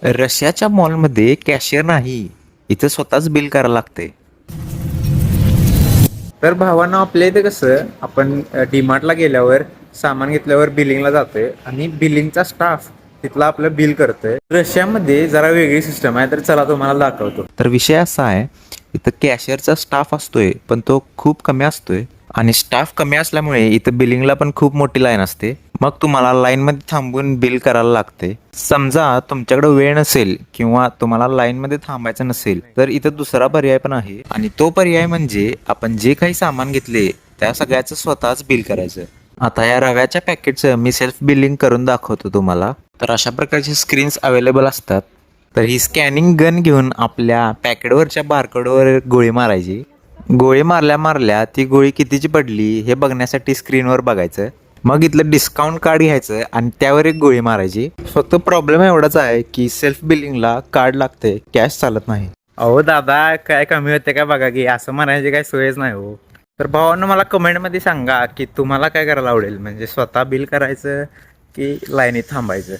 रशियाच्या मॉलमध्ये कॅशियर नाही, इथं स्वतःच बिल करायला लागते. तर भावांनो, आपल्या इथे कसं आपण डीमार्टला गेल्यावर सामान घेतल्यावर बिलिंगला जातोय आणि बिलिंगचा स्टाफ तिथला आपलं बिल करतोय. रशियामध्ये जरा वेगळी सिस्टम आहे, तर चला तुम्हाला दाखवतो. तर विषय असा आहे, इथं कॅशियरचा स्टाफ असतोय पण तो खूप कमी असतोय आणि स्टाफ कमी असल्यामुळे इथं बिलिंगला पण खूप मोठी लाईन असते. मग तुम्हाला लाईनमध्ये थांबून बिल करायला लागते. समजा तुमच्याकडे वेळ नसेल किंवा तुम्हाला लाईनमध्ये थांबायचं नसेल तर इथं दुसरा पर्याय पण आहे आणि तो पर्याय म्हणजे आपण जे काही सामान घेतले त्या सगळ्याचं स्वतःच बिल करायचं. आता या रव्याच्या पॅकेटचं मी सेल्फ बिलिंग करून दाखवतो तुम्हाला. तर अशा प्रकारचे स्क्रीन्स अवेलेबल असतात. तर ही स्कॅनिंग गन घेऊन आपल्या पॅकेटवरच्या बारकोडवर गोळी मारायची. गोळी मारल्या मारल्या ती गोळी कितीची पडली हे बघण्यासाठी स्क्रीनवर बघायचं. मग इथलं डिस्काउंट कार्ड घ्यायचं आणि त्यावर एक गोळी मारायची. फक्त प्रॉब्लेम एवढाच आहे की सेल्फ बिलिंगला कार्ड लागते, कॅश चालत नाही. अहो दादा, काय कमी होते काय बघा की, असं म्हणायची काय सोयच नाही हो. तर भावांनो, मला कमेंटमध्ये सांगा की तुम्हाला काय करायला आवडेल, म्हणजे स्वतः बिल करायचं की लाईनीत थांबायचं.